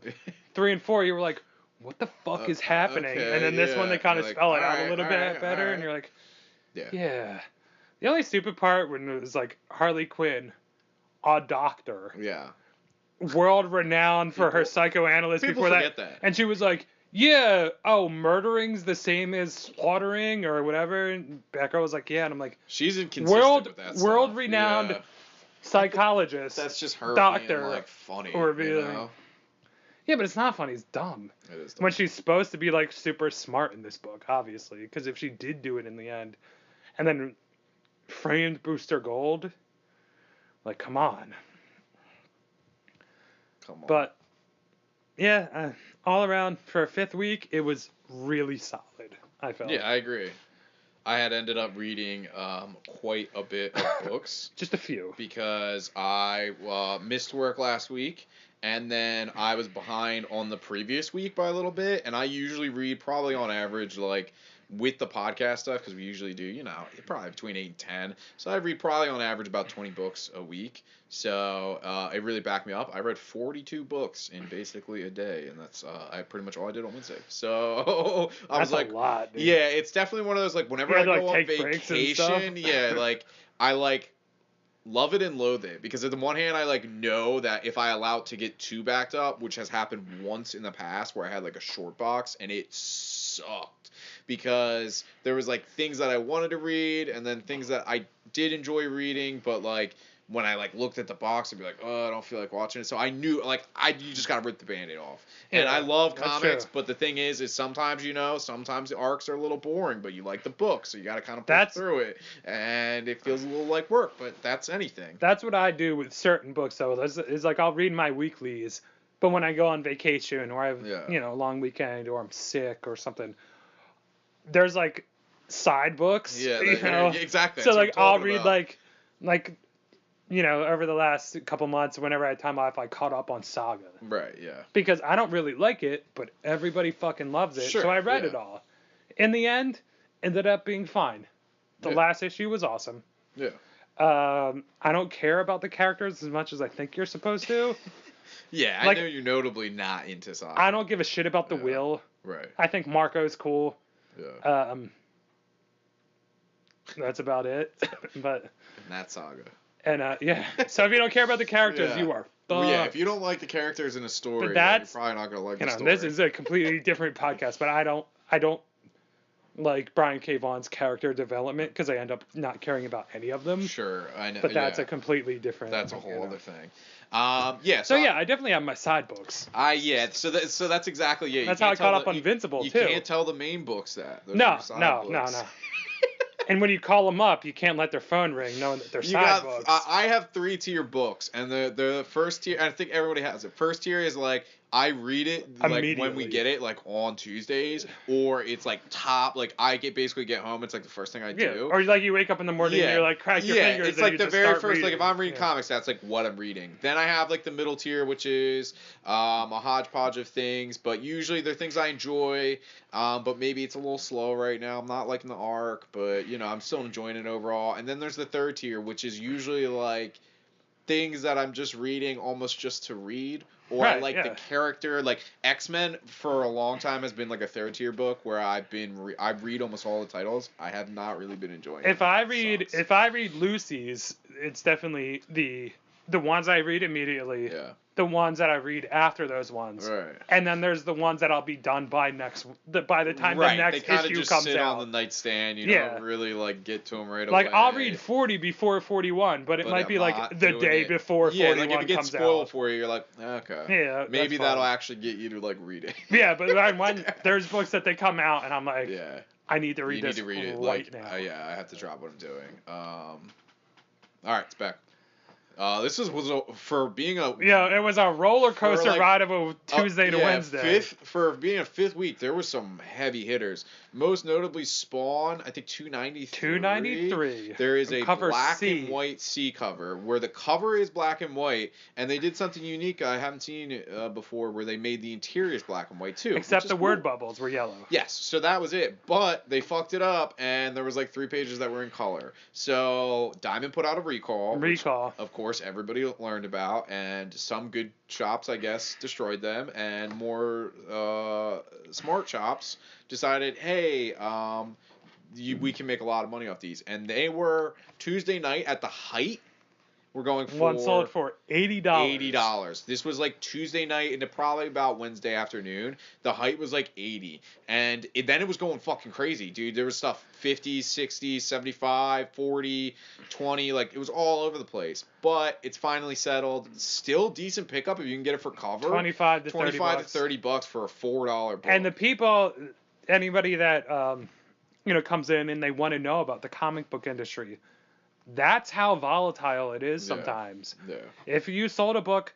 3 and 4 you were like, what the fuck is happening? Okay, and then this one they kind of spell it out a little bit better, and you're like, yeah. The only stupid part when it was like Harley Quinn, a doctor. Yeah. World renowned for her psychoanalyst before that. And she was like, murdering's the same as slaughtering or whatever. And Batgirl was like, yeah. And I'm like, she's inconsistent with that world renowned psychologist. That's just her doctor being like funny. Or being, yeah, but it's not funny. It's dumb. It is dumb. When she's supposed to be like super smart in this book, obviously. Because if she did do it in the end, and then framed Booster Gold, like, come on. But yeah, all around for a 5th week, it was really solid. I felt. Yeah, I agree. I had ended up reading quite a bit of books. Just a few. Because I missed work last week, and then I was behind on the previous week by a little bit, and I usually read probably on average like with the podcast stuff, because we usually do, probably between 8 and 10. So I read probably on average about 20 books a week. So it really backed me up. I read 42 books in basically a day, and that's pretty much all I did on Wednesday. So I was like, a lot, dude. Yeah, it's definitely one of those, like, whenever I go on vacation, I love it and loathe it, because on the one hand, I know that if I allow it to get too backed up, which has happened once in the past where I had like a short box and it sucked, because there was like things that I wanted to read and then things that I did enjoy reading, but like when I like looked at the box, I'd be like, oh, I don't feel like watching it. So I knew like you just gotta rip the Band-Aid off. And Yeah, I love that's comics, true. but the thing is sometimes sometimes the arcs are a little boring, but you like the book, so you gotta kind of push That's- through it, and it feels a little like work, but that's anything. That's what I do with certain books, though. Is like I'll read my weeklies, but when I go on vacation or I have a long weekend or I'm sick or something, there's like side books. Yeah, exactly. So That's what like I'm I'll talking read about. like over the last couple months, whenever I had time off, I caught up on Saga. Right. Yeah. Because I don't really like it, but everybody fucking loves it, Sure, so I read yeah. it all. In the end, ended up being fine. The Yeah. last issue was awesome. Yeah. I don't care about the characters as much as I think you're supposed to. Yeah, Like, I know you're notably not into Saga. I don't give a shit about the Yeah. will. Right. I think Marco's cool. Yeah. That's about it. But And that's Saga. and yeah. So if you don't care about the characters, Yeah. you are Well, yeah, fucked. if you don't like the characters in a story, But then you're that's- probably not gonna like You the know, story. this is a completely different podcast, but I don't like Brian K. Vaughan's character development because I end up not caring about any of them. Sure, I know. But that's yeah. a completely different. That's a whole you know. other thing. Yeah. So yeah, I definitely have my side books. So that's exactly you That's can't how I tell caught up on Invincible, you too. can't tell the main books that. Those are No, your side no. books. And when you call them up, you can't let their phone ring knowing that they're You side got. books. I have 3-tier books, and the first tier. I think everybody has it. First tier is like I read it like when we Immediately. get it like on Tuesdays, or it's like top. Like I basically get home. It's like the first thing I yeah. do. Or like you wake up in the morning and you're like crack your fingers. It's and like you the just very start first. Like reading. if I'm reading Yeah. comics, that's like what I'm reading. Then I have like the middle tier, which is a hodgepodge of things, but usually they're things I enjoy. But maybe it's a little slow right now. I'm not liking the arc, but I'm still enjoying it overall. And then there's the third tier, which is usually like things that I'm just reading almost just to read. Or I Right, like yeah. the character, like X-Men for a long time has been like a third tier book where I read almost all the titles. I have not really been enjoying it. If I read Sucks. Lucy's, it's definitely the ones I read immediately. Yeah. The ones that I read after those ones. Right. And then there's the ones that I'll be done by by the time Right, the next they kind of issue just comes sit out. on the nightstand. You Yeah. don't really like get to them right Like away. I'll read 40 before 41, but it might I'm be like not the doing day it. before 41 like if it gets comes spoiled out. for you, you're like, okay. Yeah, Maybe that's that'll fine. actually get you to like read it. Yeah, but when there's books that they come out and I'm like, Yeah. I need to read You this need to read it right like now. yeah, I have to drop what I'm doing. All right, it's back. This for being a Yeah, it was a roller coaster like, ride of a Tuesday to Wednesday. For being a fifth week, there were some heavy hitters. Most notably, Spawn. I think 293. 293. There is a Cover black C. and white C cover where the cover is black and white, and they did something unique I haven't seen before, where they made the interiors black and white too. Except which is the word cool. bubbles were yellow. Yes, so that was it. But they fucked it up, and there was like 3 pages that were in color. So Diamond put out a recall. which, of course, everybody learned about, and some good shops, I guess, destroyed them, and more smart shops decided, hey, we can make a lot of money off these. And they were Tuesday night at the height. We're going for One sold for $80. $80. This was like Tuesday night into probably about Wednesday afternoon. The height was like 80. And then it was going fucking crazy, dude. There was stuff 50, 60, 75, 40, 20. Like, it was all over the place. But it's finally settled. Still decent pickup if you can get it for cover. 25 to 30 $25 bucks. to $30 for a $4 book. And the people, anybody that comes in and they want to know about the comic book industry, that's how volatile it is sometimes. Yeah. If you sold a book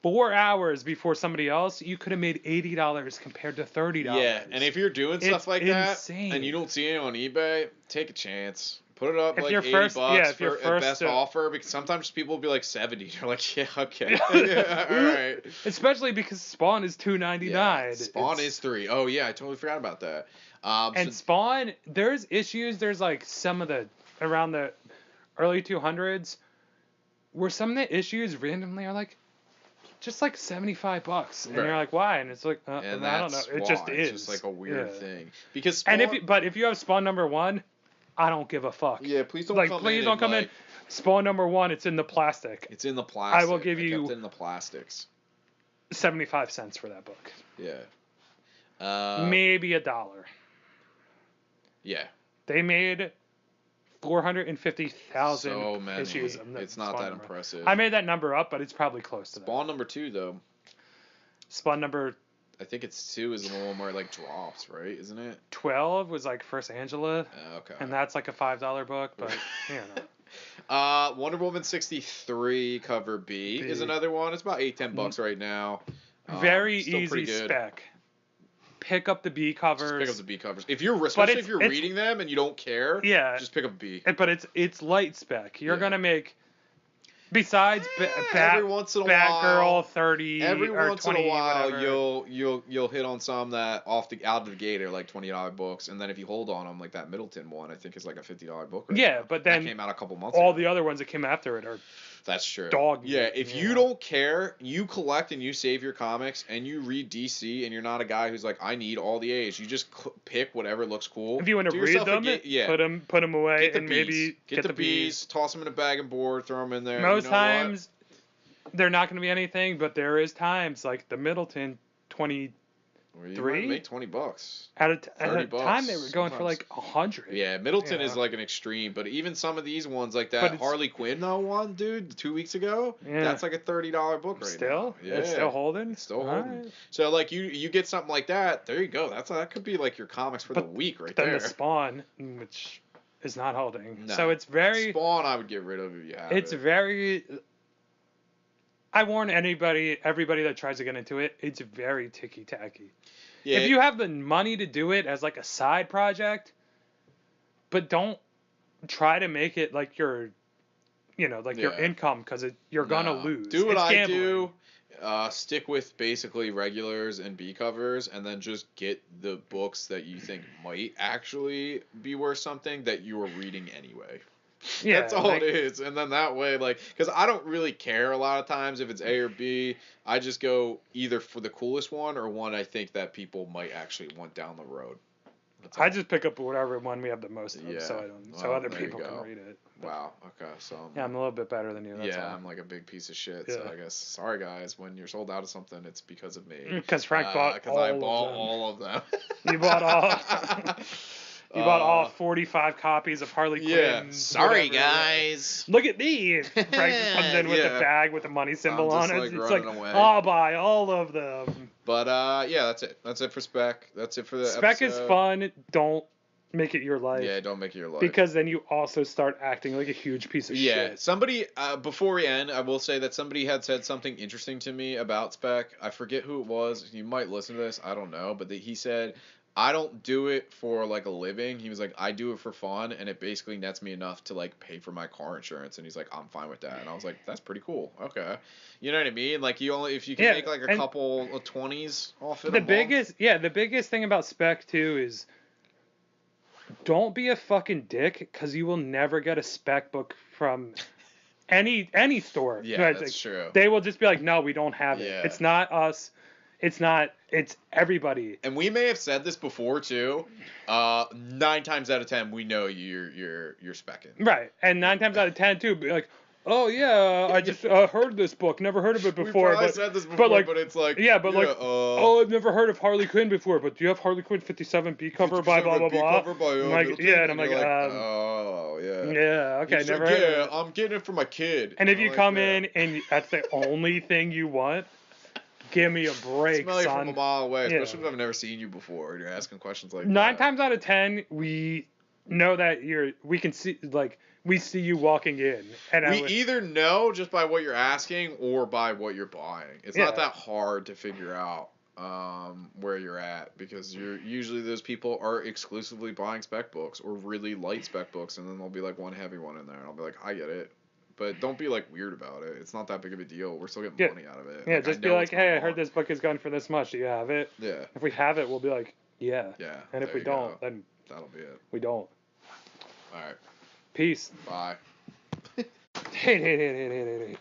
4 hours before somebody else, you could have made $80 compared to $30. Yeah, and if you're doing stuff It's like insane. that and you don't see it on eBay, take a chance. Put it up If like you're $80 first- yeah, if for you're a first best to- offer, because sometimes people will be like 70. You're like, yeah, okay. Yeah, all right. Especially because Spawn is $2.99. Yeah, Spawn It's- is $3. Oh yeah, I totally forgot about that. And Spawn, there's issues. There's like some of the around the early 200s where some of the issues randomly are like just like $75, and Right. you're like, why? And it's like, and I don't know. that's It just why. is. It's just like a weird Yeah. thing. Because Spawn, And if you have Spawn number 1, I don't give a fuck. yeah, please don't like come please in. don't and, come in. like, Spawn number 1, it's in the plastic. It's in the plastic. I will give you- kept it in the plastics. 75 cents for that book. Yeah. Maybe $1. Yeah. They made 450,000 So many. issues of the It's not Spawn that number. impressive. I made that number up, but it's probably close to that. Spawn number 2 though. Spawn number I think it's 2 is the one where it like drops, right? Isn't it? 12 was like First Angela, Okay. and that's like a $5 book, but you know. Wonder Woman 63 cover B is another one. It's about $8-10 right now. Very still easy pretty good. spec. Pick up the B covers. Just pick up the B covers. Especially if you're it's- reading them and you don't care, Yeah. just pick up B. But it's light spec. You're gonna make, besides every once in a Batgirl while, 30 every or once 20, in a while whatever. you'll hit on some that out of the gate are like $20 books, and then if you hold on them, like that Middleton one, I think is like a $50 book. Right Yeah, now. but then that came out a couple months all ago. the other ones that came after it are That's true. dog meat, Yeah, if you know? don't care, you collect and you save your comics, and you read DC, and you're not a guy who's like, I need all the A's. You just pick whatever looks cool. If you want to Do read yourself a them, yeah. put them away, Get the and B's. maybe get the B's, toss them in a bag and board, throw them in there. Most you know times, they're not going to be anything, but there is times like the Middleton 20 what? You three? might make $20. at a $30 time they were going for sometimes. like 100. Yeah, Middleton Yeah. is like an extreme, but even some of these ones like But that it's- Harley Quinn though one, dude, 2 weeks ago, Yeah. that's like a $30 book right Still, now. Yeah, it's still holding. It's still All holding. right. So like you get something like that, there you go. That could be like your comics for the But week right Then there. the Spawn, which is not holding. No. So it's very. Spawn I would get rid of if you have It's it. very. I warn everybody that tries to get into it. It's very ticky tacky. Yeah, If you have the money to do it as like a side project, but don't try to make it like your, like your Yeah. income, because you're gonna no. lose. Do what It's I gambling. do. Stick with basically regulars and B covers, and then just get the books that you think might actually be worth something that you are reading anyway. Yeah, That's all it is. And then that way, like, because I don't really care a lot of times if it's A or B. I just go either for the coolest one or one I think that people might actually want down the road. That's I all. just pick up whatever one we have the most of, Yeah. so Well, other there you people can go. read it. Wow. Okay. So. Yeah, I'm a little bit better than you. That's yeah, all. I'm like a big piece of shit. So Yeah. I guess sorry guys, when you're sold out of something, it's because of me. Because Frank bought Because all I of bought them. all of them. You bought all. You bought all 45 copies of Harley Yeah. Quinn. Sorry whatever. guys. Look at me. Frank comes in with Yeah. a bag with the money symbol I'm on just, it. like, It's like, running away. I'll buy all of them. But yeah, that's it. That's it for spec. That's it for the Spec is episode. fun. Don't make it your life. Yeah, don't make it your life. Because then you also start acting like a huge piece of yeah, shit. somebody before we end, I will say that somebody had said something interesting to me about spec. I forget who it was. You might listen to this. I don't know, but he said, I don't do it for like a living. He was like, I do it for fun, and it basically nets me enough to like pay for my car insurance. And he's like, I'm fine with that. And I was like, that's pretty cool. Okay, you know what I mean? Like if you can make like a and couple of 20s off it. The biggest thing about spec too is don't be a fucking dick, because you will never get a spec book from any store. Yeah, Right, that's like, true. They will just be like, no, we don't have it. Yeah. It's not us. It's everybody. And we may have said this before too. 9 times out of 10, we know you're specking. Right. And 9 times out of 10 too, be like, oh yeah, I just heard this book, never heard of it before. We probably but said this before, but it's like oh, I've never heard of Harley Quinn before, but do you have Harley Quinn 57 B cover by blah blah blah? Cover by, I'm like, Middleton, yeah, and I'm you're like, oh yeah. yeah, okay, He's never like, heard of it. I'm getting it for my kid. And if I'm you like, come yeah. in and that's the only thing you want, give me a break, Smell you son. from a mile away, Yeah. especially if I've never seen you before and you're asking questions like 9 that. times out of 10, we know that we see you walking in, and We either know just by what you're asking or by what you're buying. It's not Yeah. that hard to figure out where you're at, because you're usually those people are exclusively buying spec books or really light spec books, and then there'll be like one heavy one in there, and I'll be like, I get it. But don't be like weird about it. It's not that big of a deal. We're still getting Yeah. money out of it. yeah, I just be know like, what's hey, going I heard on. this book is going for this much. Do you have it? Yeah. If we have it, we'll be like, yeah. Yeah. And if there we you don't, go. then That'll be it. we don't. All right. Peace. Bye. Hey.